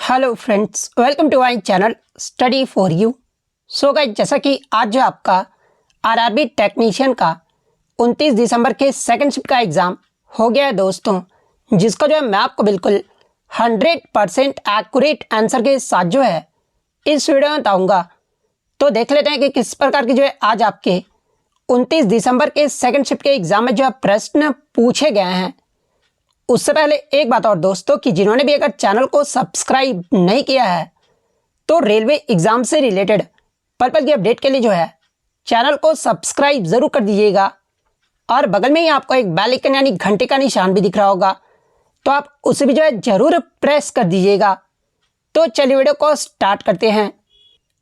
Hello friends, welcome to my channel study for you. So guys, जैसा कि आज जो आपका आरआरबी टेक्नीशियन का 29 दिसंबर के सेकंड शिफ्ट का एग्ज़ाम हो गया है दोस्तों, जिसका जो है मैं आपको बिल्कुल 100% एक्यूरेट आंसर के साथ जो है इस वीडियो में बताऊँगा। तो देख लेते हैं कि किस प्रकार की जो है आज आपके 29 दिसंबर के सेकंड शिफ्ट के एग्ज़ाम में जो है प्रश्न पूछे गए हैं। उससे पहले एक बात और दोस्तों, कि जिन्होंने भी अगर चैनल को सब्सक्राइब नहीं किया है तो रेलवे एग्ज़ाम से रिलेटेड पर्पल की अपडेट के लिए जो है चैनल को सब्सक्राइब ज़रूर कर दीजिएगा। और बगल में ही आपको एक बेल आइकन यानी घंटे का निशान भी दिख रहा होगा, तो आप उसे भी जो है ज़रूर प्रेस कर दीजिएगा। तो चलिए वीडियो को स्टार्ट करते हैं।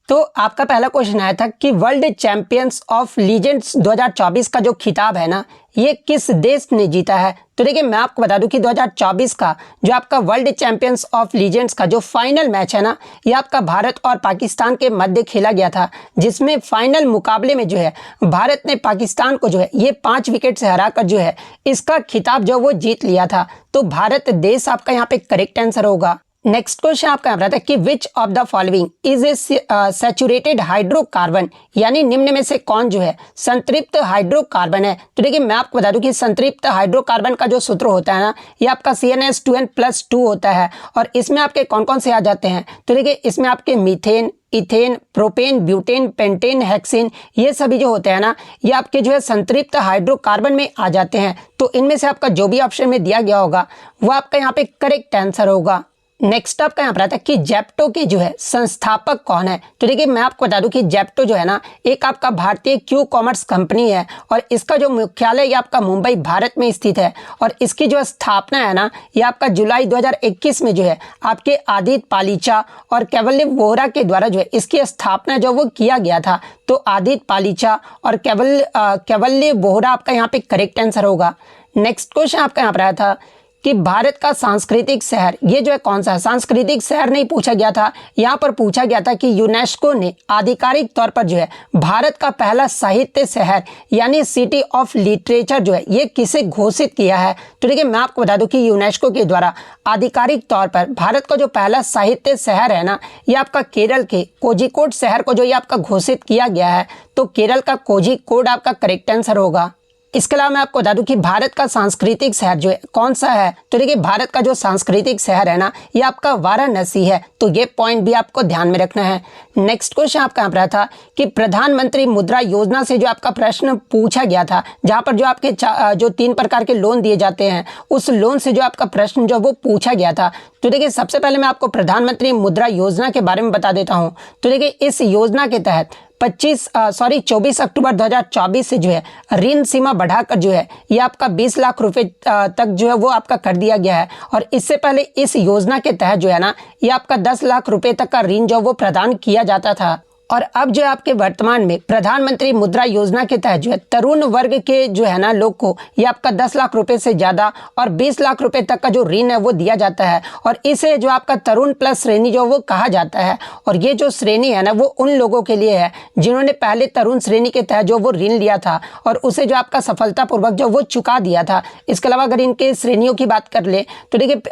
तो आपका पहला क्वेश्चन आया था कि वर्ल्ड चैंपियंस ऑफ लीजेंड्स 2024 का जो खिताब है ना, ये किस देश ने जीता है। तो देखिए, मैं आपको बता दूं कि 2024 का जो आपका वर्ल्ड चैंपियंस ऑफ लीजेंड्स का जो फाइनल मैच है ना, ये आपका भारत और पाकिस्तान के मध्य खेला गया था, जिसमें फाइनल मुकाबले में जो है भारत ने पाकिस्तान को जो है ये 5 विकेट से हराकर जो है इसका खिताब जो वो जीत लिया था। तो भारत देश आपका यहाँ पे करेक्ट आंसर होगा। नेक्स्ट क्वेश्चन आपका यहाँ था कि which of the following is a saturated hydrocarbon, यानी निम्न में से कौन जो है संतृप्त हाइड्रोकार्बन है। तो देखिए, मैं आपको बता दूं कि संतृप्त हाइड्रोकार्बन का जो सूत्र होता है ना, ये आपका CnH2n+2 होता है। और इसमें आपके कौन कौन से आ जाते हैं, तो देखिए इसमें आपके methane, ethane, propane, butane, pentane, hexane, ये सभी जो होते हैं ना, ये आपके जो है संतृप्त हाइड्रोकार्बन में आ जाते हैं। तो इनमें से आपका जो भी ऑप्शन में दिया गया होगा वो आपका यहाँ पे करेक्ट आंसर होगा। नेक्स्ट आपका यहाँ पर आता है कि जेप्टो के जो है संस्थापक कौन है। तो देखिए, मैं आपको बता दूं कि जेप्टो जो है ना, एक आपका भारतीय क्यू कॉमर्स कंपनी है और इसका जो मुख्यालय ये आपका मुंबई भारत में स्थित है। और इसकी जो स्थापना है ना, ये आपका जुलाई 2021 में जो है आपके आदित्य पालीचा और कैवल्य वोहरा के द्वारा जो है इसकी स्थापना जो वो किया गया था। तो आदित्य पालीचा और कैवल्य वोहरा आपका यहाँ पे करेक्ट आंसर होगा। नेक्स्ट क्वेश्चन आपका यहाँ पर आया था कि भारत का सांस्कृतिक शहर ये जो है कौन सा है। सांस्कृतिक शहर नहीं पूछा गया था, यहाँ पर पूछा गया था कि यूनेस्को ने आधिकारिक तौर पर जो है भारत का पहला साहित्य शहर यानी सिटी ऑफ लिटरेचर जो है ये किसे घोषित किया है। तो देखिए, मैं आपको बता दूं कि यूनेस्को के द्वारा आधिकारिक तौर पर भारत का जो पहला साहित्य शहर है ना, ये आपका केरल के कोझिकोड शहर को जो ये आपका घोषित किया गया है। तो केरल का कोझिकोड आपका करेक्ट आंसर होगा। इसके अलावा मैं आपको बता दूं कि भारत का सांस्कृतिक शहर जो है कौन सा है। तो देखिए, भारत का जो सांस्कृतिक शहर है ना, ये आपका वाराणसी है। तो ये पॉइंट भी आपको ध्यान में रखना है। नेक्स्ट क्वेश्चन आपका यहाँ पर था कि प्रधानमंत्री मुद्रा योजना से जो आपका प्रश्न पूछा गया था, जहाँ पर जो आपके जो 3 प्रकार के लोन दिए जाते हैं, उस लोन से जो आपका प्रश्न जो वो पूछा गया था। तो देखिए, सबसे पहले मैं आपको प्रधानमंत्री मुद्रा योजना के बारे में बता देता हूँ। तो देखिए, इस योजना के तहत 24 अक्टूबर 2024 से जो है ऋण सीमा बढ़ाकर जो है ये आपका 20 लाख रुपए तक जो है वो आपका कर दिया गया है। और इससे पहले इस योजना के तहत जो है ना, ये आपका 10 लाख रुपए तक का ऋण जो वो प्रदान किया जाता था। और अब जो आपके वर्तमान में प्रधानमंत्री मुद्रा योजना के तहत जो है तरुण वर्ग के जो है ना लोग को ये आपका 10 लाख रुपए से ज़्यादा और 20 लाख रुपए तक का जो ऋण है वो दिया जाता है। और इसे जो आपका तरुण प्लस श्रेणी जो वो कहा जाता है। और ये जो श्रेणी है ना, वो उन लोगों के लिए है जिन्होंने पहले तरुण श्रेणी के तहत जो वो ऋण लिया था और उसे जो आपका सफलतापूर्वक जो वो चुका दिया था। इसके अलावा अगर इनके श्रेणियों की बात कर ले तो देखिए,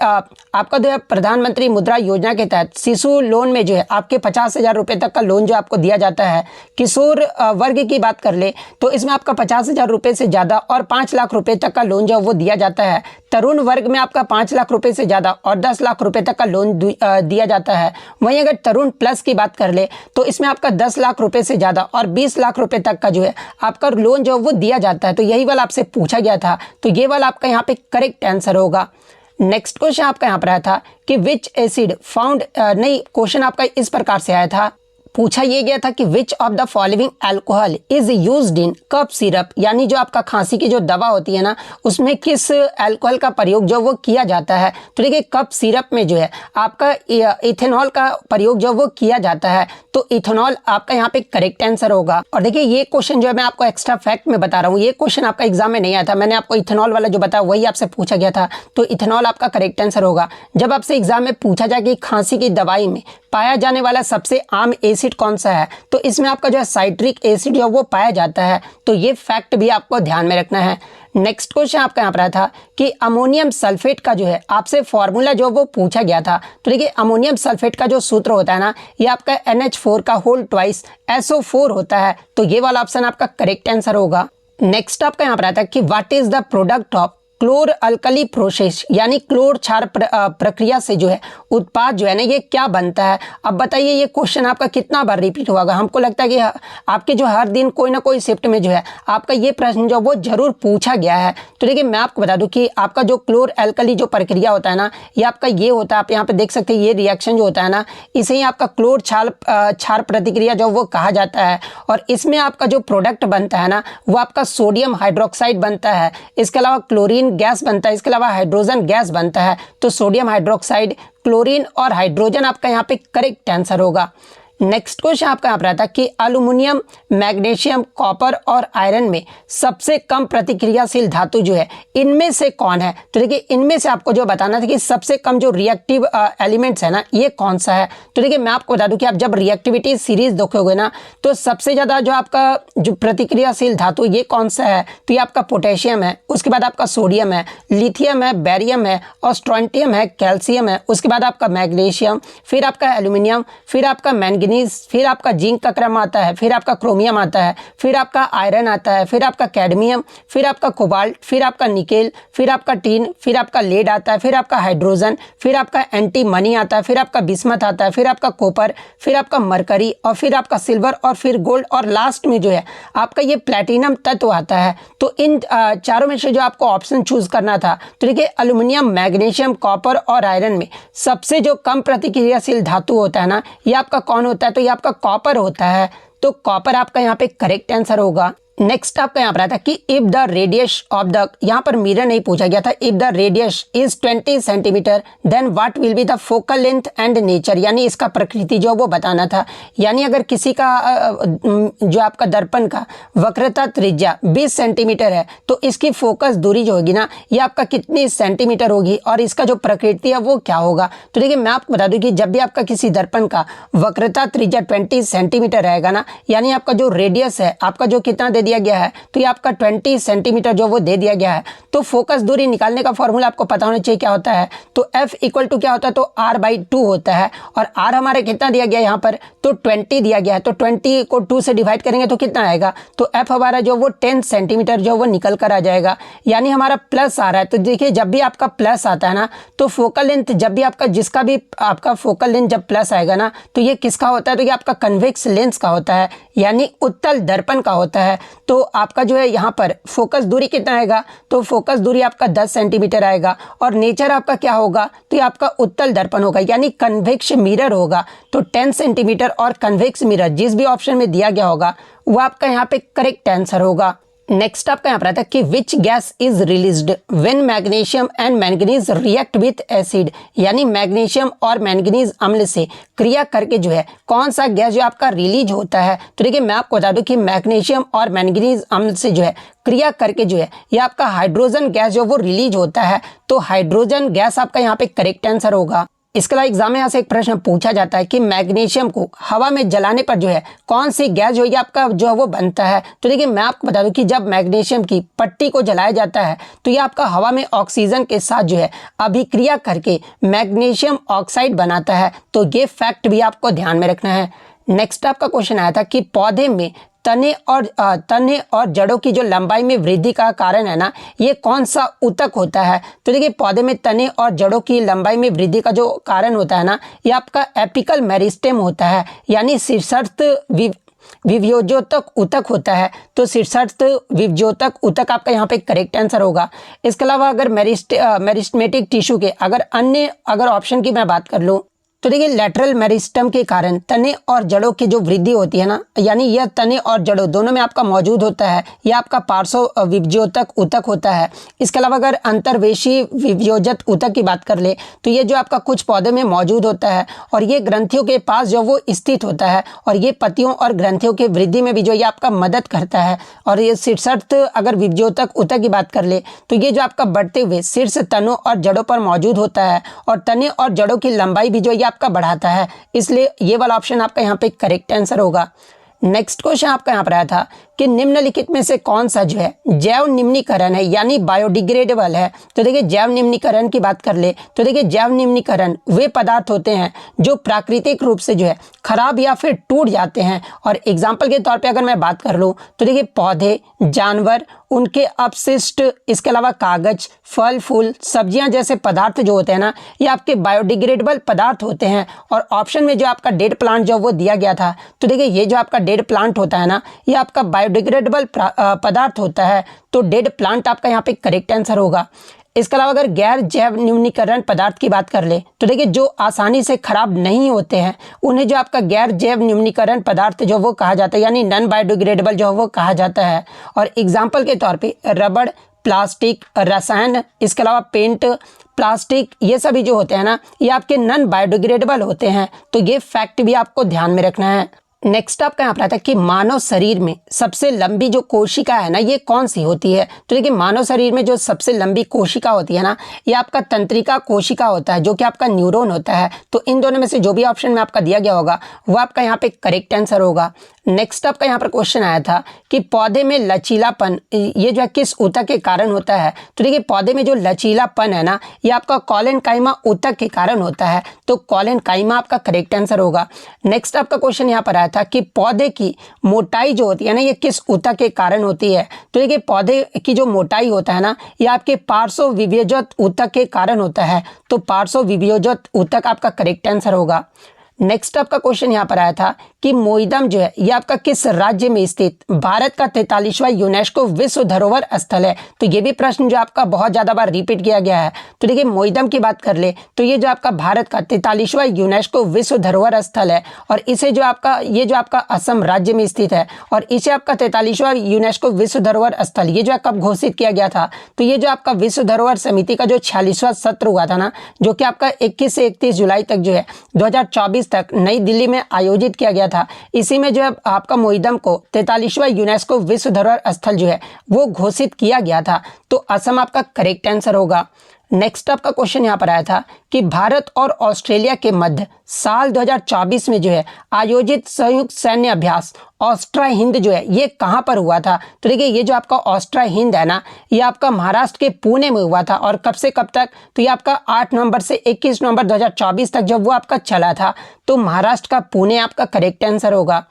आपका जो है प्रधानमंत्री मुद्रा योजना के तहत शिशु लोन में जो है आपके 50,000 रुपये तक का लोन जो आपको दिया जाता है। किशोर वर्ग की बात कर ले तो इसमें आपका 50,000 रुपये से ज़्यादा और 5 लाख रुपए तक का लोन जो वो दिया जाता है। तरुण वर्ग में आपका 5 लाख रुपए से ज़्यादा और 10 लाख रुपए तक का लोन दिया जाता है। वहीं अगर तरुण प्लस की बात कर ले तो इसमें आपका 10 लाख रुपए से ज़्यादा और 20 लाख रुपए तक का जो है आपका लोन जो वो दिया जाता है। तो यही वाला आपसे पूछा गया था, तो ये वाला आपका यहाँ पे करेक्ट आंसर होगा। नेक्स्ट क्वेश्चन आपका यहाँ पर आया था कि विच एसिड फाउंड, नहीं, क्वेश्चन आपका इस प्रकार से आया था, पूछा ये गया था कि which of the following alcohol is used in cough syrup, यानी जो आपका खांसी की जो दवा होती है ना, उसमें किस अल्कोहल का प्रयोग जो वो किया जाता है। तो देखिए, कफ सिरप में जो है आपका इथेनॉल का प्रयोग जो वो किया जाता है। तो इथेनॉल आपका यहाँ पे करेक्ट आंसर होगा। और देखिए, ये क्वेश्चन जो है मैं आपको एक्स्ट्रा फैक्ट में बता रहा हूँ, ये क्वेश्चन आपका एग्जाम में नहीं आया था। मैंने आपको इथेनॉल वाला जो बताया वही आपसे पूछा गया था। तो इथेनॉल आपका करेक्ट आंसर होगा। जब आपसे एग्जाम में पूछा जाए कि खांसी की दवाई में पाया जाने वाला सबसे आम एसिड कौन सा है? तो इसमें आपका जो है साइट्रिक एसिड जो वो पाया जाता है। तो ये फैक्ट भी आपको ध्यान में रखना है। नेक्स्ट क्वेश्चन आपका यहाँ पर आया था कि अमोनियम सल्फेट का जो है आपसे फॉर्मूला जो वो पूछा गया था। तो देखिए अमोनियम सल्फेट का जो सूत्र होता है ना, ये आपका NH4 का होल ट्वाइस SO4 होता है। तो ये वाला ऑप्शन आपका करेक्ट आंसर होगा। नेक्स्ट आपका यहाँ पर आता है कि what is the product of क्लोर alkali process, यानी क्लोर क्षार प्रक्रिया से जो है उत्पाद जो है ना ये क्या बनता है। अब बताइए ये क्वेश्चन आपका कितना बार रिपीट होगा? हमको लगता है कि आपके जो हर दिन कोई ना कोई शिफ्ट में जो है आपका ये प्रश्न जो वो जरूर पूछा गया है। तो देखिए मैं आपको बता दूं कि आपका जो क्लोर अल्कली जो प्रक्रिया होता है ना, ये आपका ये होता है, आप यहाँ पे देख सकते हैं ये रिएक्शन जो होता है ना, इसे ही आपका क्लोर क्षार प्रतिक्रिया जो वो कहा जाता है। और इसमें आपका जो प्रोडक्ट बनता है ना वो आपका सोडियम हाइड्रोक्साइड बनता है, इसके अलावा क्लोरीन गैस बनता है, इसके अलावा हाइड्रोजन गैस बनता है। तो सोडियम हाइड्रोक्साइड, क्लोरीन और हाइड्रोजन आपका यहाँ पे करेक्ट आंसर होगा। नेक्स्ट क्वेश्चन आपका यहाँ पर आता है कि एल्यूमिनियम, मैग्नीशियम, कॉपर और आयरन में सबसे कम प्रतिक्रियाशील धातु जो है इनमें से कौन है? तो देखिए इनमें से आपको जो बताना था कि सबसे कम जो रिएक्टिव एलिमेंट्स है ना ये कौन सा है। तो देखिए मैं आपको बता दूं कि आप जब रिएक्टिविटी सीरीज देखोगे ना तो सबसे ज़्यादा जो आपका जो प्रतिक्रियाशील धातु ये कौन सा है? तो ये आपका पोटेशियम है, उसके बाद आपका सोडियम है, लिथियम है, बेरियम है और स्ट्रोंटियम है, कैल्शियम है, उसके बाद आपका मैग्नीशियम, फिर आपका एल्यूमिनियम, फिर आपका मैंगनीज, फिर आपका जिंक का क्रम आता है, फिर आपका क्रोमियम आता है, फिर आपका आयरन आता है, फिर आपका कैडमियम, फिर आपका कोबाल्ट, फिर आपका निकेल, फिर आपका टीन, फिर आपका लेड आता है, फिर आपका हाइड्रोजन, फिर आपका एंटीमनी आता है, फिर आपका बिस्मथ आता है, फिर आपका कॉपर, फिर आपका मरकरी और फिर आपका सिल्वर और फिर गोल्ड और लास्ट में जो है आपका ये प्लैटिनम तत्व आता है। तो इन चारों में से जो आपको ऑप्शन चूज करना था, तो देखिए एल्यूमिनियम, मैग्नीशियम, कॉपर और आयरन में सबसे जो कम प्रतिक्रियाशील धातु होता है ना ये आपका कौन होता है? तो ये आपका कॉपर होता है। तो कॉपर आपका यहाँ पे करेक्ट आंसर होगा। नेक्स्ट आपका यहाँ पर आता है कि if the radius of the, यहाँ पर मिरर नहीं पूछा गया था, if the radius is 20 centimetre then what will be the focal length and nature, यानी इसका प्रकृति जो वो बताना था। यानी अगर किसी का जो आपका दर्पण का वक्रता त्रिज्या 20 सेंटीमीटर है तो इसकी फोकस दूरी जो होगी ना ये आपका कितनी सेंटीमीटर होगी और इसका जो प्रकृति है वो क्या होगा। तो देखिए मैं आपको बता दूं कि जब भी आपका किसी दर्पण का वक्रता त्रिज्या 20 सेंटीमीटर रहेगा ना, यानी आपका जो रेडियस है आपका जो कितना दे दिया गया है, तो ये आपका 20 सेंटीमीटर जो वो दे दिया गया है। तो फोकस दूरी निकालने का फॉर्मूला आपको पता होना चाहिए क्या होता है। तो F इक्वल टू क्या होता है? तो R/2 होता है। और R हमारे कितना दिया गया है यहाँ पर? तो 20 दिया गया है। तो 20 को 2 से डिवाइड करेंगे तो कितना आएगा? तो F हमारा जो वो 10 सेंटीमीटर जो वो निकल कर आ जाएगा, यानी हमारा प्लस आ रहा है। तो देखिए जब भी आपका प्लस आता है ना तो फोकल लेंथ, जब भी आपका जिसका भी आपका फोकल लेंथ जब प्लस आएगा ना तो ये किसका होता है? तो ये आपका कन्वेक्स लेंस का होता है, यानी उत्तल दर्पण का होता है। तो आपका जो है यहाँ पर फोकस दूरी कितना आएगा? तो फोकस दूरी आपका 10 सेंटीमीटर आएगा। और नेचर आपका क्या होगा? तो ये आपका उत्तल दर्पण होगा, यानी कन्वेक्स मिरर होगा। तो 10 सेंटीमीटर और कन्वेक्स मिरर जिस भी ऑप्शन में दिया गया होगा वो आपका यहाँ पे करेक्ट आंसर होगा। नेक्स्ट आपका यहाँ पर आता है कि which gas is released when magnesium and manganese react with acid, यानी मैग्नीशियम और मैंगनीज अम्ल से क्रिया करके जो है कौन सा गैस जो आपका रिलीज होता है। तो देखिए मैं आपको बता दूं कि मैग्नीशियम और मैंगनीज अम्ल से जो है क्रिया करके जो है ये आपका हाइड्रोजन गैस जो वो रिलीज होता है। तो हाइड्रोजन गैस आपका यहाँ पे करेक्ट आंसर होगा। इसके अलावा एग्जाम में यहाँ से एक प्रश्न पूछा जाता है कि मैग्नीशियम को हवा में जलाने पर जो है कौन सी गैस जो है आपका जो है वो बनता है। तो देखिए मैं आपको बता दूं कि जब मैग्नीशियम की पट्टी को जलाया जाता है तो ये आपका हवा में ऑक्सीजन के साथ जो है अभिक्रिया करके मैग्नीशियम ऑक्साइड बनाता है। तो ये फैक्ट भी आपको ध्यान में रखना है। नेक्स्ट आपका क्वेश्चन आया था कि पौधे में तने और जड़ों की जो लंबाई में वृद्धि का कारण है ना ये कौन सा ऊतक होता है। तो देखिए पौधे में तने और जड़ों की लंबाई में वृद्धि का जो कारण होता है ना ये आपका एपिकल मेरिस्टेम होता है, यानी शीर्षस्थ विव्योजोतक ऊतक होता है। तो शीर्षस्थ विव्योजोतक ऊतक आपका यहाँ पे करेक्ट आंसर होगा। इसके अलावा अगर मेरिस्टेमेटिक टिश्यू के अगर ऑप्शन की मैं बात कर लूँ तो देखिए लैटरल मेरिस्टम के कारण तने और जड़ों की जो वृद्धि होती है ना, यानी यह तने और जड़ों दोनों में आपका मौजूद होता है, यह आपका पार्श्व विव्योजक ऊतक होता है। इसके अलावा अगर अंतर्वेशी विव्योजक ऊतक की बात कर ले तो ये जो आपका कुछ पौधे में मौजूद होता है और ये ग्रंथियों के पास जो वो स्थित होता है और ये पत्तियों और ग्रंथियों की वृद्धि में भी जो ये आपका मदद करता है। और ये शीर्षस्थ अगर विव्योजक ऊतक की बात कर ले तो ये जो आपका बढ़ते हुए शीर्ष तनों और जड़ों पर मौजूद होता है और तने और जड़ों की लंबाई भी जो ये आपका बढ़ाता है, इसलिए ये वाला ऑप्शन आपका यहाँ पे करेक्ट आंसर होगा। नेक्स्ट क्वेश्चन आपका यहाँ पर आया था कि निम्नलिखित में से कौन सा जो है जैव निम्नीकरण है यानी बायोडिग्रेडेबल है। तो देखिए जैव निम्नीकरण की बात कर ले तो देखिए जैव निम्नीकरण वे पदार्थ होते हैं जो प्राकृतिक रूप से जो है खराब या फिर टूट जाते हैं। और एग्जाम्पल के तौर पे अगर मैं बात कर लूँ तो देखिए पौधे, जानवर, उनके अपशिष्ट, इसके अलावा कागज, फल फूल, सब्जियां जैसे पदार्थ जो होते हैं ना ये आपके बायोडिग्रेडेबल पदार्थ होते हैं। और ऑप्शन में जो आपका डेड प्लांट जो वो दिया गया था, तो देखिए ये जो आपका डेड प्लांट होता है ना ये आपका बायोडिग्रेडेबल पदार्थ होता है, तो डेड प्लांट आपका यहाँ पे करेक्ट आंसर होगा। इसके अलावा अगर गैर जैव न्यूनीकरण पदार्थ की बात कर ले तो देखिए जो आसानी से खराब नहीं होते हैं उन्हें जो आपका गैर जैव न्यूनीकरण पदार्थ जो वो कहा जाता है यानी नॉन बायोडिग्रेडेबल जो वो कहा जाता है। और एग्जाम्पल के तौर पे रबड़, प्लास्टिक, रसायन, इसके अलावा पेंट, प्लास्टिक, ये सभी जो होते हैं ना ये आपके नॉन बायोडिग्रेडेबल होते हैं, तो ये फैक्ट भी आपको ध्यान में रखना है। नेक्स्ट आपका यहाँ पर आता है कि मानव शरीर में सबसे लंबी जो कोशिका है ना ये कौन सी होती है। तो देखिए मानव शरीर में जो सबसे लंबी कोशिका होती है ना ये आपका तंत्रिका कोशिका होता है जो कि आपका न्यूरॉन होता है। तो इन दोनों में से जो भी ऑप्शन में आपका दिया गया होगा वो आपका यहाँ पे करेक्ट आंसर होगा। नेक्स्ट आपका यहाँ पर क्वेश्चन आया था कि पौधे में लचीलापन ये जो है किस ऊतक के कारण होता है। तो देखिए पौधे में जो लचीलापन है ना ये आपका कॉलेनकाइमा ऊतक के कारण होता है, तो कॉलेनकाइमा आपका करेक्ट आंसर होगा। नेक्स्ट आपका क्वेश्चन यहाँ पर आया था कि पौधे की मोटाई जो होती है ना ये किस ऊतक के कारण होती है। तो देखिए पौधे की जो मोटाई होता है ना ये आपके पार्श्व विभेजक ऊतक के कारण होता है, तो पार्श्व विभेजक ऊतक आपका करेक्ट आंसर होगा। नेक्स्ट आपका क्वेश्चन यहाँ पर आया था कि मोइदम जो है ये आपका किस राज्य में स्थित भारत का 43वां यूनेस्को विश्व धरोहर स्थल है। तो ये भी प्रश्न जो आपका बहुत ज़्यादा बार रिपीट किया गया है। तो देखिए मोइदम की बात कर ले तो ये जो आपका भारत का 43वां यूनेस्को विश्व धरोहर स्थल है और इसे जो आपका ये जो आपका असम राज्य में स्थित है और इसे आपका 43वां यूनेस्को विश्व धरोहर स्थल ये जो कब घोषित किया गया था। तो ये जो आपका विश्व धरोहर समिति का जो 46वां सत्र हुआ था ना जो कि आपका 21 से 31 जुलाई तक जो है 2024 तक नई दिल्ली में आयोजित किया गया था, इसी में जो है आपका मोइदम को 43वां यूनेस्को विश्व धरोहर स्थल जो है वो घोषित किया गया था, तो असम आपका करेक्ट आंसर होगा। नेक्स्ट आपका क्वेश्चन यहाँ पर आया था कि भारत और ऑस्ट्रेलिया के मध्य साल 2024 में जो है आयोजित संयुक्त सैन्य अभ्यास ऑस्ट्रा हिंद जो है ये कहाँ पर हुआ था। तो देखिए ये जो आपका ऑस्ट्रा हिंद है ना ये आपका महाराष्ट्र के पुणे में हुआ था और कब से कब तक, तो ये आपका 8 नवंबर से 21 नवंबर 2024 तक जब वो आपका चला था, तो महाराष्ट्र का पुणे आपका करेक्ट आंसर होगा।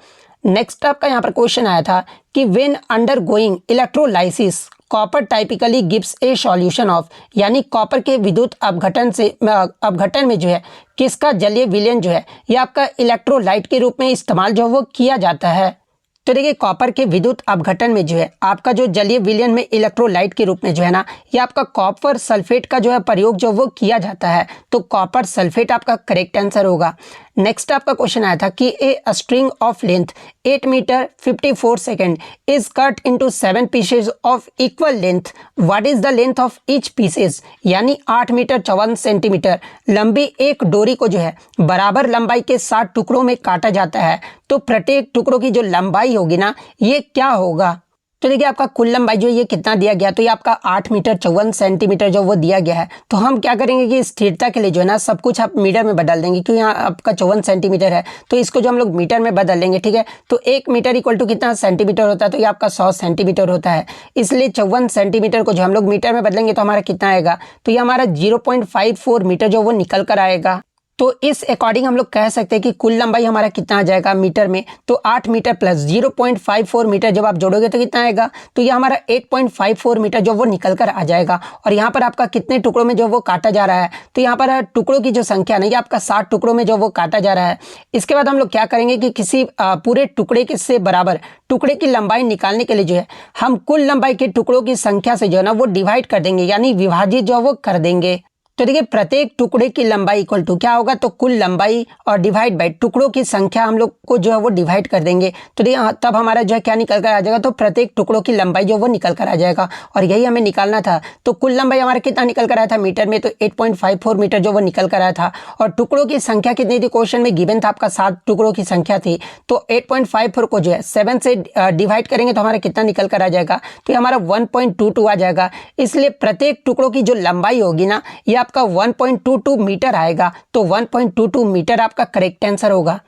नेक्स्ट आपका यहाँ पर क्वेश्चन आया था कि when undergoing electrolysis copper typically gives A solution of यानी कॉपर के विद्युत अपघटन में जो है किसका जलीय विलयन जो है ये आपका इलेक्ट्रोलाइट के रूप में इस्तेमाल जो वो किया जाता है। तो देखिए कॉपर के विद्युत अपघटन में जो है आपका जो जलीय विलयन में इलेक्ट्रोलाइट के रूप में जो है ना ये आपका कॉपर सल्फेट का जो है प्रयोग जो वो किया जाता है, तो कॉपर सल्फेट आपका करेक्ट आंसर होगा। नेक्स्ट आपका क्वेश्चन आया था कि a string of length 8 metre 54 second is cut into 7 pieces of equal length, what is the length of each pieces यानी 8 मीटर 54 सेंटीमीटर लंबी एक डोरी को जो है बराबर लंबाई के 7 टुकड़ों में काटा जाता है, तो प्रत्येक टुकड़ों की जो लंबाई होगी ना ये क्या होगा। तो देखिए आपका कुल लंबाई जो ये कितना दिया गया, तो ये आपका 8 मीटर 54 सेंटीमीटर जो वो दिया गया है। तो हम क्या करेंगे कि स्थिरता के लिए जो है ना सब कुछ आप मीटर में बदल देंगे, क्योंकि यहाँ आपका 54 सेंटीमीटर है तो इसको जो हम लोग मीटर में बदल लेंगे, ठीक है। तो 1 मीटर इक्वल टू कितना सेंटीमीटर होता है, तो ये आपका 100 सेंटीमीटर होता है, इसलिए 54 सेंटीमीटर को जो हम लोग मीटर में बदलेंगे तो हमारा कितना आएगा, तो ये हमारा 0.54 मीटर जो वो निकल कर आएगा। तो इस अकॉर्डिंग हम लोग कह सकते हैं कि कुल लंबाई हमारा कितना आ जाएगा मीटर में, तो 8 मीटर प्लस 0.54 मीटर जब आप जोड़ोगे तो कितना आएगा, तो ये हमारा 8.54 मीटर जो वो निकल कर आ जाएगा। और यहाँ पर आपका कितने टुकड़ों में जो वो काटा जा रहा है, तो यहाँ पर टुकड़ों की जो संख्या नहीं, आपका 60 टुकड़ों में जो वो काटा जा रहा है। इसके बाद हम लोग क्या करेंगे कि किसी पूरे टुकड़े के से बराबर टुकड़े की लंबाई निकालने के लिए जो है हम कुल लंबाई के टुकड़ों की संख्या से जो है ना वो डिवाइड कर देंगे, यानी विभाजित जो वो कर देंगे। तो देखिए प्रत्येक टुकड़े की लंबाई इक्वल टू क्या होगा, तो कुल लंबाई और डिवाइड बाय टुकड़ों की संख्या हम लोग को जो है वो डिवाइड कर देंगे, तो देखिए तब हमारा जो है क्या निकल कर आ जाएगा, तो प्रत्येक टुकड़ों की लंबाई जो वो निकल कर आ जाएगा। और यही हमें निकालना था। तो कुल लंबाई हमारा कितना निकल कर आया था मीटर में, तो 8.54 मीटर जो वो निकल कर आया था। और टुकड़ों की संख्या कितनी थी, क्वेश्चन में गिवन था आपका 7 टुकड़ों की संख्या थी, तो 8.54 को जो है 7 से डिवाइड करेंगे तो हमारा कितना निकल कर आ जाएगा, तो ये हमारा 1.22 आ जाएगा। इसलिए प्रत्येक टुकड़ों की जो लंबाई होगी ना ये आपका आपका 1.22 मीटर आएगा, तो 1.22 मीटर आपका करेक्ट आंसर होगा।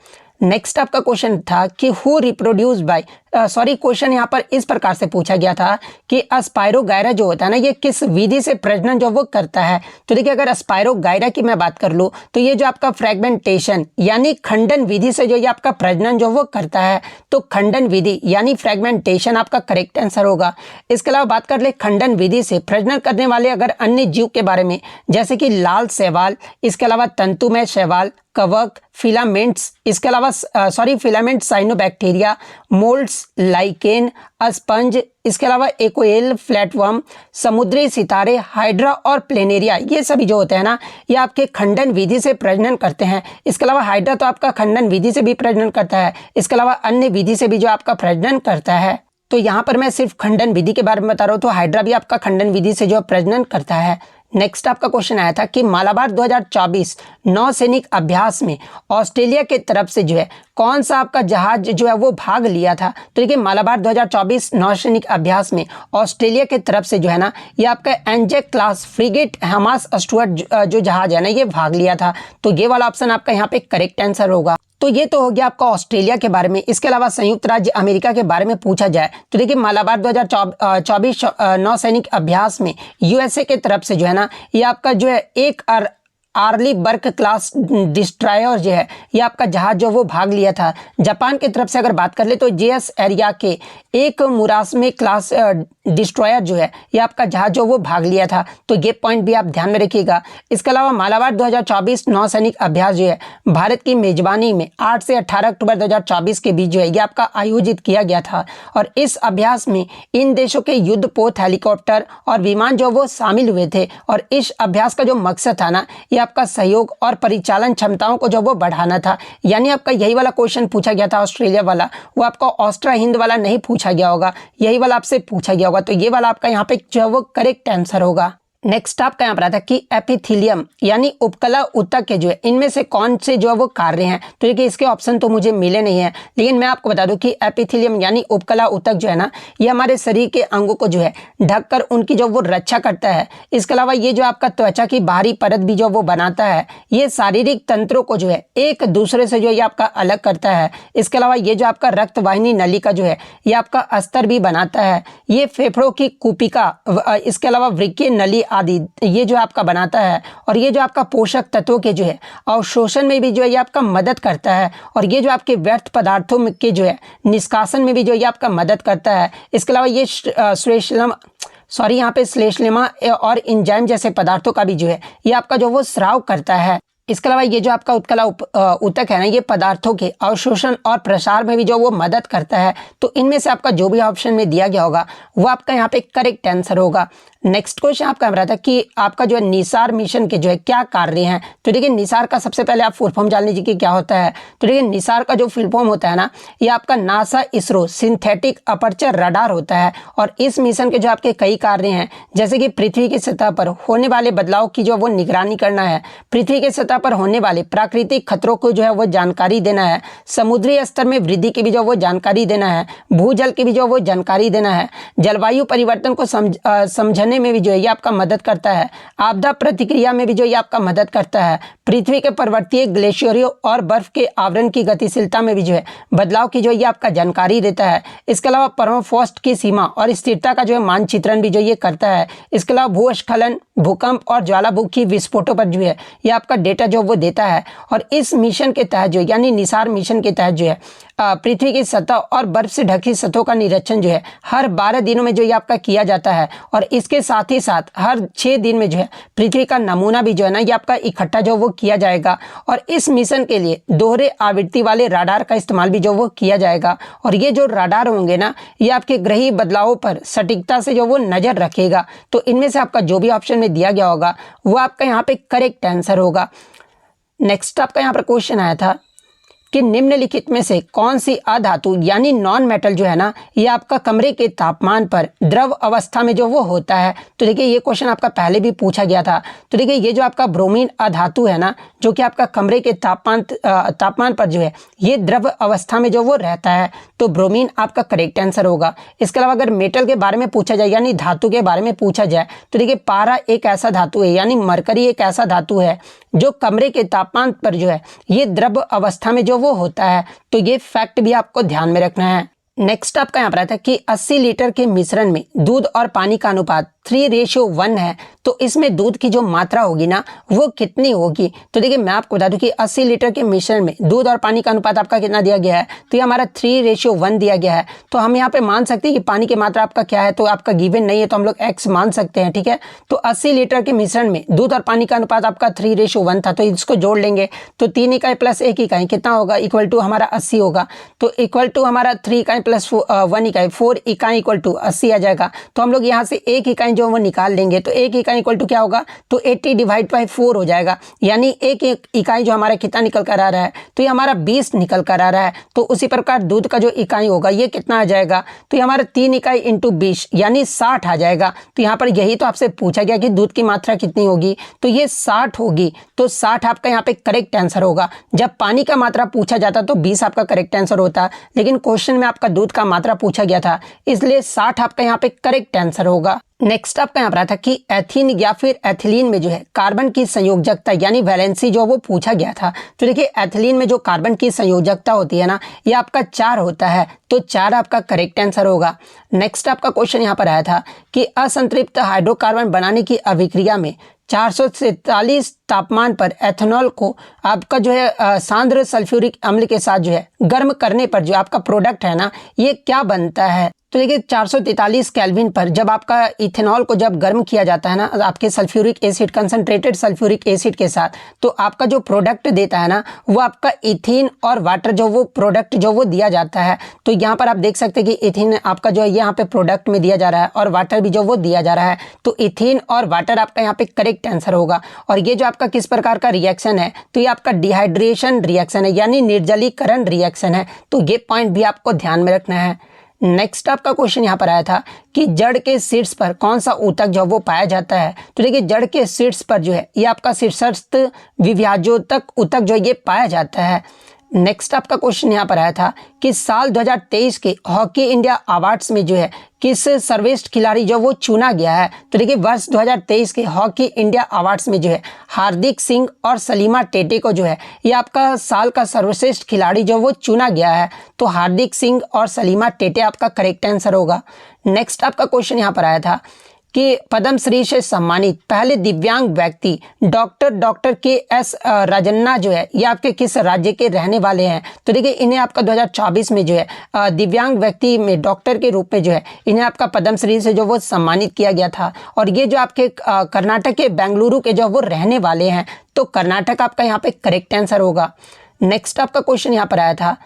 नेक्स्ट आपका क्वेश्चन था कि हु रिप्रोड्यूस बाय, क्वेश्चन यहाँ पर इस प्रकार से पूछा गया था कि अस्पायरोगायरा जो होता है ना, ये किस विधि से प्रजनन जो वो करता है। तो देखिए, अगर अस्पायरोगायरा की मैं बात कर लूँ तो ये जो आपका फ्रेगमेंटेशन यानी खंडन विधि से जो ये आपका प्रजनन जो वो करता है, तो खंडन विधि यानी फ्रेगमेंटेशन आपका करेक्ट आंसर होगा। इसके अलावा बात कर ले खंडन विधि से प्रजनन करने वाले अगर अन्य जीव के बारे में, जैसे कि लाल शैवाल, इसके अलावा तंतुमय शैवाल, कवक, फिलामेंट्स, इसके अलावा filament cyanobacteria, moulds, lichen, sponge, इसके अलावा एकोएल, फ्लैटवर्म, समुद्री सितारे, हाइड्रा और प्लेनेरिया, ये सभी जो होते हैं ना, ये आपके खंडन विधि से प्रजनन करते हैं। इसके अलावा हाइड्रा तो आपका खंडन विधि से भी प्रजनन करता है, इसके अलावा अन्य विधि से भी जो आपका प्रजनन करता है। तो यहाँ पर मैं सिर्फ खंडन विधि के बारे में बता रहा हूँ, तो हाइड्रा भी आपका खंडन विधि से जो प्रजनन करता है। नेक्स्ट आपका क्वेश्चन आया था कि मालाबार 2024 नौसैनिक अभ्यास में ऑस्ट्रेलिया के तरफ से जो है कौन सा आपका जहाज जो है वो भाग लिया था। तो देखिए, मालाबार 2024 नौसैनिक अभ्यास में ऑस्ट्रेलिया के तरफ से जो है ना, ये आपका Anzac class frigate Hamas Stuart जो जहाज है ना, ये भाग लिया था। तो ये वाला ऑप्शन आपका यहाँ पे करेक्ट आंसर होगा। तो ये तो हो गया आपका ऑस्ट्रेलिया के बारे में। इसके अलावा संयुक्त राज्य अमेरिका के बारे में पूछा जाए तो देखिए, मालाबार 2024 नौसैनिक अभ्यास में यूएसए के तरफ से जो है ना, ये आपका जो है एक आर्ली बर्क क्लास डिस्ट्रॉयर जो है, ये आपका जहाज जो वो भाग लिया था। जापान की तरफ से अगर बात कर ले तो जेएस एरिया के एक मुरास्मे क्लास डिस्ट्रॉयर जो है, ये आपका जहाज जो वो भाग लिया था। तो ये पॉइंट भी आप ध्यान में रखिएगा। इसके अलावा मालाबार 2024 नौसैनिक अभ्यास जो है भारत की मेजबानी में 8 से 18 अक्टूबर 2024 के बीच जो है ये आपका आयोजित किया गया था। और इस अभ्यास में इन देशों के युद्धपोत हेलीकॉप्टर और विमान जो वो शामिल हुए थे। और इस अभ्यास का जो मकसद था ना, ये आपका सहयोग और परिचालन क्षमताओं को जो वो बढ़ाना था। यानी आपका यही वाला क्वेश्चन पूछा गया था ऑस्ट्रेलिया वाला, वो आपका ऑस्ट्रा हिंद वाला नहीं पूछा गया होगा, यही वाला आपसे पूछा गया होगा। तो ये वाला आपका यहाँ पे जो है वो करेक्ट आंसर होगा। नेक्स्ट आपका यहाँ पर आता है कि एपिथेलियम यानी उपकला ऊतक के जो है इनमें से कौन से जो है वो कार्य हैं। तो देखिए, इसके ऑप्शन तो मुझे मिले नहीं है, लेकिन मैं आपको बता दूं कि एपिथेलियम यानी उपकला ऊतक जो है ना, ये हमारे शरीर के अंगों को जो है ढककर उनकी जो वो रक्षा करता है। इसके अलावा ये जो आपका त्वचा की बाहरी परत भी जो वो बनाता है, ये शारीरिक तंत्रों को जो है एक दूसरे से जो ये आपका अलग करता है। इसके अलावा ये जो आपका रक्त वाहिनी नली का जो है ये आपका अस्तर भी बनाता है। ये फेफड़ों की कुपिका, इसके अलावा वृक्कीय नली आदि ये जो आपका बनाता है। और ये जो आपका पोषक तत्वों के जो है अवशोषण में भी जो है ये आपका मदद करता है। और ये जो आपके व्यर्थ पदार्थों के जो है निष्कासन में भी जो ये आपका मदद करता है। इसके अलावा ये श्लेष्मा और एंजाइम जैसे पदार्थों का भी जो है ये आपका जो वो स्राव करता है। इसके अलावा ये जो आपका उत्कला ऊतक है ना, ये पदार्थों के अवशोषण और प्रसार में भी जो वो मदद करता है। तो इनमें से आपका जो भी ऑप्शन में दिया गया होगा वो आपका यहाँ पे करेक्ट आंसर होगा। नेक्स्ट क्वेश्चन आपका रहा था कि आपका जो है निसार मिशन के जो है क्या कार्य हैं। तो देखिए, निसार का सबसे पहले आप फुल फॉर्म जान लीजिए कि क्या होता है। तो देखिए, निसार का जो फुल फॉर्म होता है ना, ये आपका NASA ISRO synthetic aperture radar होता है। और इस मिशन के जो आपके कई कार्य हैं, जैसे कि पृथ्वी की सतह पर होने वाले बदलाव की जो वो निगरानी करना है, पृथ्वी की सतह पर होने वाले प्राकृतिक खतरों को जो है वो जानकारी देना है, समुद्री स्तर में वृद्धि की भी जो वो जानकारी देना है, भूजल की भी जो वो जानकारी देना है, जलवायु परिवर्तन को समझने में भी जो है ये आपका मदद करता है, आपदा प्रतिक्रिया में भी जो ये आपका मदद करता है, पृथ्वी के पर्वतीय ग्लेशियरों और बर्फ के आवरण की गतिशीलता में भी जो है बदलाव की जो ये आपका जानकारी देता है। इसके अलावा परमाफ्रॉस्ट की सीमा और स्थिरता का जो है मानचित्रण भी जो ये करता है। इसके अलावा भूस्खलन, भूकंप और ज्वालामुखी विस्फोटों पर जो है ये आपका डेटा जो वो देता है। और इस मिशन के तहत जो यानी निसार मिशन के तहत जो है पृथ्वी की सतह और बर्फ से ढकी सतहों का निरीक्षण जो है हर 12 दिनों में जो ये आपका किया जाता है। और इसके साथ ही साथ हर 6 दिन में जो है पृथ्वी का नमूना भी जो है ना ये आपका इकट्ठा जो वो किया जाएगा। और इस मिशन के लिए दोहरे आवृत्ति वाले राडार का इस्तेमाल भी जो वो किया जाएगा। और ये जो राडार होंगे ना, ये आपके ग्रही बदलावों पर सटीकता से जो वो नजर रखेगा। तो इनमें से आपका जो भी ऑप्शन में दिया गया होगा वो आपका यहाँ पे करेक्ट आंसर होगा। नेक्स्ट आपका यहाँ पर क्वेश्चन आया था कि निम्नलिखित में से कौन सी अधातु यानी नॉन मेटल जो है ना, ये आपका कमरे के तापमान पर द्रव अवस्था में जो वो होता है। तो देखिए ये क्वेश्चन आपका पहले भी पूछा गया था। तो देखिए ये जो आपका ब्रोमीन अधातु है ना, जो कि आपका कमरे के तापमान पर जो है ये द्रव अवस्था में जो वो रहता है, तो ब्रोमीन आपका करेक्ट आंसर होगा। इसके अलावा अगर मेटल के बारे में पूछा जाए यानी धातु के बारे में पूछा जाए तो देखिए पारा एक ऐसा धातु है यानी मरकरी एक ऐसा धातु है जो कमरे के तापमान पर जो है ये द्रव अवस्था में जो वो होता है। तो ये फैक्ट भी आपको ध्यान में रखना है। नेक्स्ट आपका यहाँ पर आता है कि 80 लीटर के मिश्रण में दूध और पानी का अनुपात 3:1 है, तो इसमें दूध की जो मात्रा होगी ना वो कितनी होगी। तो देखिए मैं आपको बता दूं कि 80 लीटर के मिश्रण में दूध और पानी का अनुपात आपका कितना दिया गया है, तो ये हमारा 3:1 दिया गया है। तो हम यहाँ पे मान सकते हैं कि पानी की मात्रा आपका क्या है, तो आपका गिवन नहीं है तो हम लोग x मान सकते हैं, ठीक है। तो 80 लीटर के मिश्रण में दूध और पानी का अनुपात आपका 3:1 था, तो इसको जोड़ लेंगे तो 3 इकाई प्लस 1 इकाई कितना होगा, इक्वल टू हमारा 80 होगा। तो इक्वल टू हमारा 3 इकाई प्लस 1 इकाई 4 इकाई इक्वल टू 80 आ जाएगा। तो हम लोग यहाँ से 1 इकाई जो वो निकाल लेंगे, तो 1 इकाई इक्वल टू क्या होगा, तो 80 डिवाइड बाई 4 हो जाएगा, यानी एक इकाई जो हमारा कितना निकल कर आ रहा है, तो ये हमारा 20 निकल कर आ रहा है। तो उसी प्रकार दूध का जो इकाई होगा ये कितना आ जाएगा, तो ये हमारा 3 इकाई इंटू 20 यानी 60 आ जाएगा। तो यहाँ पर यही तो आपसे पूछा गया कि दूध की मात्रा कितनी होगी, तो ये 60 होगी। तो 60 आपका यहाँ पे करेक्ट आंसर होगा। जब पानी का मात्रा पूछा जाता तो 20 आपका करेक्ट आंसर होता, लेकिन क्वेश्चन में आपका दूध का मात्रा पूछा गया था, इसलिए 60 आपका यहाँ पे करेक्ट आंसर होगा। नेक्स्ट आपका यहाँ पर आता है कि एथीन या फिर एथिलीन में जो है कार्बन की संयोजकता यानी वैलेंसी जो वो पूछा गया था। तो देखिए एथिलीन में जो कार्बन की संयोजकता होती है ना, ये आपका 4 होता है, तो 4 आपका करेक्ट आंसर होगा। नेक्स्ट आपका क्वेश्चन यहाँ पर आया था कि असंतृप्त हाइड्रोकार्बन बनाने की अभिक्रिया में 443 तापमान पर एथेनॉल को आपका जो है सांद्र सल्फ्यूरिक अम्ल के साथ जो है गर्म करने पर जो आपका प्रोडक्ट है ना, ये क्या बनता है। तो देखिए 443 केल्विन पर जब आपका इथेनॉल को जब गर्म किया जाता है ना आपके sulphuric acid concentrated sulphuric acid के साथ, तो आपका जो प्रोडक्ट देता है ना वो आपका इथीन और वाटर जो वो प्रोडक्ट जो वो दिया जाता है। तो यहाँ पर आप देख सकते हैं कि इथीन आपका जो है यहाँ पे प्रोडक्ट में दिया जा रहा है और वाटर भी जो वो दिया जा रहा है, तो इथीन और वाटर आपका यहाँ पे करेक्ट आंसर होगा। और ये जो आपका किस प्रकार का रिएक्शन है, तो ये आपका डिहाइड्रेशन रिएक्शन है यानी निर्जलीकरण रिएक्शन है। तो ये पॉइंट भी आपको ध्यान में रखना है। नेक्स्ट आपका क्वेश्चन यहाँ पर आया था कि जड़ के शीर्ष पर कौन सा ऊतक जो वो पाया जाता है। तो देखिए जड़ के शीर्ष पर जो है ये आपका शीर्षस्थ विभाजोतक ऊतक जो ये पाया जाता है। नेक्स्ट आपका क्वेश्चन यहाँ पर आया था कि साल 2023 के हॉकी इंडिया अवार्ड्स में जो है किस सर्वश्रेष्ठ खिलाड़ी जो वो चुना गया है। तो देखिए वर्ष 2023 के हॉकी इंडिया अवार्ड्स में जो है हार्दिक सिंह और सलीमा टेटे को जो है ये आपका साल का सर्वश्रेष्ठ खिलाड़ी जो वो चुना गया है। तो हार्दिक सिंह और सलीमा टेटे आपका करेक्ट आंसर होगा। नेक्स्ट आपका क्वेश्चन यहाँ पर आया था कि पद्म श्री से सम्मानित पहले दिव्यांग व्यक्ति डॉक्टर के.एस. राजन्ना जो है ये आपके किस राज्य के रहने वाले हैं। तो देखिए इन्हें आपका 2024 में जो है दिव्यांग व्यक्ति में डॉक्टर के रूप में जो है इन्हें आपका पद्म श्री से जो वो सम्मानित किया गया था, और ये जो आपके कर्नाटक के बेंगलुरु के जो वो रहने वाले हैं। तो कर्नाटक आपका यहाँ पे करेक्ट आंसर होगा। नेक्स्ट आपका क्वेश्चन यहाँ पर आया था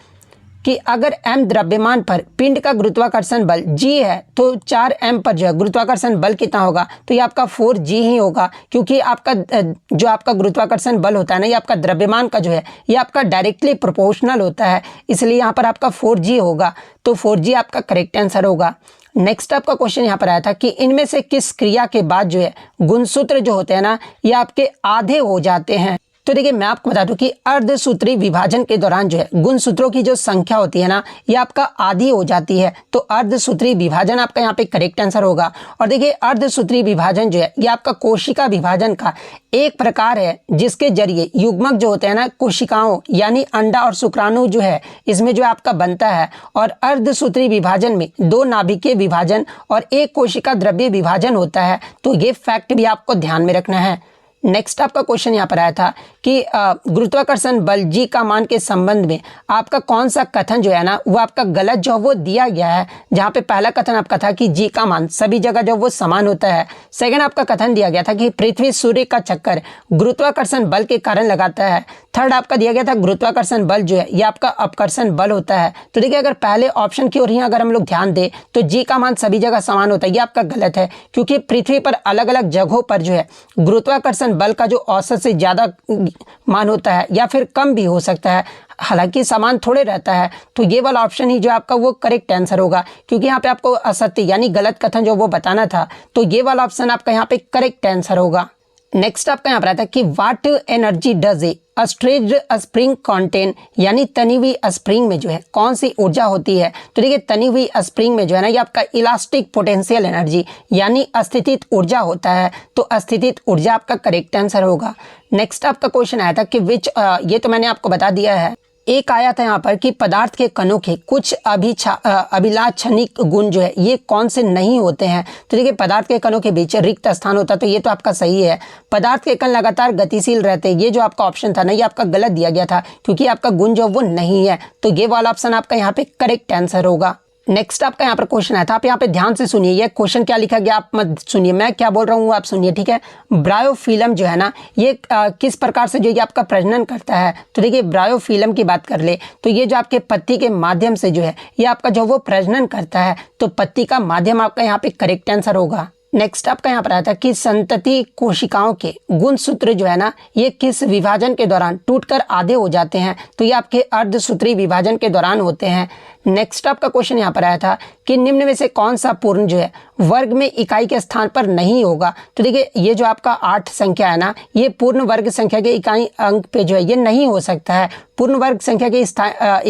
कि अगर m द्रव्यमान पर पिंड का गुरुत्वाकर्षण बल g है तो 4m पर जो है गुरुत्वाकर्षण बल कितना होगा, तो ये आपका 4g ही होगा, क्योंकि आपका जो आपका गुरुत्वाकर्षण बल होता है ना ये आपका द्रव्यमान का जो है ये आपका डायरेक्टली प्रोपोर्शनल होता है, इसलिए यहाँ पर आपका 4g होगा। तो 4g आपका करेक्ट आंसर होगा। नेक्स्ट आपका क्वेश्चन यहाँ पर आया था कि इनमें से किस क्रिया के बाद जो है गुणसूत्र जो होते हैं ना ये आपके आधे हो जाते हैं। तो देखिए मैं आपको बता दूं कि अर्धसूत्री विभाजन के दौरान जो है गुणसूत्रों की जो संख्या होती है ना ये आपका आधी हो जाती है। तो अर्धसूत्री विभाजन आपका यहाँ पे करेक्ट आंसर होगा। और देखिए अर्धसूत्री विभाजन जो है ये आपका कोशिका विभाजन का एक प्रकार है जिसके जरिए युग्मक जो होते हैं ना कोशिकाओं यानी अंडा और शुक्राणु जो है इसमें जो आपका बनता है। और अर्धसूत्री विभाजन में 2 नाभिकीय विभाजन और 1 कोशिका द्रव्य विभाजन होता है। तो ये फैक्ट भी आपको ध्यान में रखना है। नेक्स्ट आपका क्वेश्चन यहाँ पर आया था कि गुरुत्वाकर्षण बल जी का मान के संबंध में आपका कौन सा कथन जो है ना वो आपका गलत जो वो दिया गया है। जहाँ पे पहला कथन आपका था कि जी का मान सभी जगह जो वो समान होता है। सेकंड आपका कथन दिया गया था कि पृथ्वी सूर्य का चक्कर गुरुत्वाकर्षण बल के कारण लगाता है। थर्ड आपका दिया गया था गुरुत्वाकर्षण बल जो है ये आपका अपकर्षण बल होता है। तो देखिए अगर पहले ऑप्शन की ओर ही अगर हम लोग ध्यान दें तो जी का मान सभी जगह समान होता है, ये आपका गलत है, क्योंकि पृथ्वी पर अलग अलग जगहों पर जो है गुरुत्वाकर्षण गुरुत्वाकर्षण बल का जो औसत से ज़्यादा मान होता है या फिर कम भी हो सकता है, हालांकि समान थोड़े रहता है, तो ये वाला ऑप्शन ही जो आपका वो करेक्ट आंसर होगा, क्योंकि यहाँ पे आपको असत्य यानी गलत कथन जो वो बताना था, तो ये वाला ऑप्शन आपका यहाँ पे करेक्ट आंसर होगा। नेक्स्ट आपका यहाँ पर आता है कि what energy does a stretched spring contain, यानी तनी हुई स्प्रिंग में जो है कौन सी ऊर्जा होती है। तो देखिए तनी हुई स्प्रिंग में जो है ना ये आपका इलास्टिक पोटेंशियल एनर्जी यानी अस्थितित ऊर्जा होता है, तो अस्थितित ऊर्जा आपका करेक्ट आंसर होगा। नेक्स्ट आपका क्वेश्चन आया था कि विच, ये तो मैंने आपको बता दिया है। एक आया था यहाँ पर कि पदार्थ के कणों के कुछ अभिलाक्षणिक गुण जो है ये कौन से नहीं होते हैं। तो देखिए पदार्थ के कणों के बीच रिक्त स्थान होता है, तो ये तो आपका सही है। पदार्थ के कण लगातार गतिशील रहते हैं, ये जो आपका ऑप्शन था ना ये आपका गलत दिया गया था, क्योंकि आपका गुण जो वो नहीं है, तो ये वाला ऑप्शन आपका यहाँ पे करेक्ट आंसर होगा। नेक्स्ट आपका यहाँ पर क्वेश्चन आया था, आप यहाँ पे ध्यान से सुनिए, ये क्वेश्चन क्या लिखा गया आप मत सुनिए, मैं क्या बोल रहा हूँ आप सुनिए, ठीक है। ब्रायोफिल्म जो है ना ये किस प्रकार से जो ये आपका प्रजनन करता है। तो देखिए ब्रायोफिल्म की बात कर ले तो ये जो आपके पत्ती के माध्यम से जो है ये आपका जो वो प्रजनन करता है, तो पत्ती का माध्यम आपका यहाँ पे करेक्ट आंसर होगा। नेक्स्ट आपका यहाँ पर आया था कि संतति कोशिकाओं के गुणसूत्र जो है ना ये किस विभाजन के दौरान टूटकर आधे हो जाते हैं। तो ये आपके अर्धसूत्री विभाजन के दौरान होते हैं। नेक्स्ट आपका क्वेश्चन यहाँ पर आया था कि निम्न में से कौन सा पूर्ण जो है वर्ग में इकाई के स्थान पर नहीं होगा। तो देखिए ये जो आपका 8 संख्या है ना ये पूर्ण वर्ग संख्या के इकाई अंक पे जो है ये नहीं हो सकता है। पूर्ण वर्ग संख्या के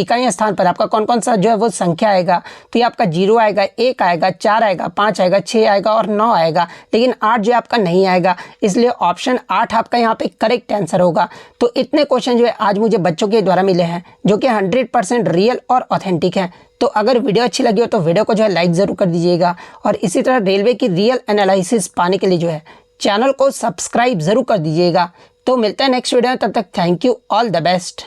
इकाई स्थान पर आपका कौन कौन सा जो है वो संख्या आएगा। तो ये आपका 0 आएगा, 1 आएगा, 4 आएगा, 5 आएगा, 6 आएगा और 9 आएगा, लेकिन 8 जो आपका नहीं आएगा, इसलिए ऑप्शन 8 आपका यहाँ पे करेक्ट आंसर होगा। तो इतने क्वेश्चन जो है आज मुझे बच्चों के द्वारा मिले हैं जो कि 100% रियल और ऑथेंटिक हैं। तो अगर वीडियो अच्छी लगी हो तो वीडियो को जो है लाइक ज़रूर कर दीजिएगा, और इसी तरह रेलवे की रियल एनालिसिस पाने के लिए जो है चैनल को सब्सक्राइब ज़रूर कर दीजिएगा। तो मिलते हैं नेक्स्ट वीडियो में, तब तक thank you, all the best.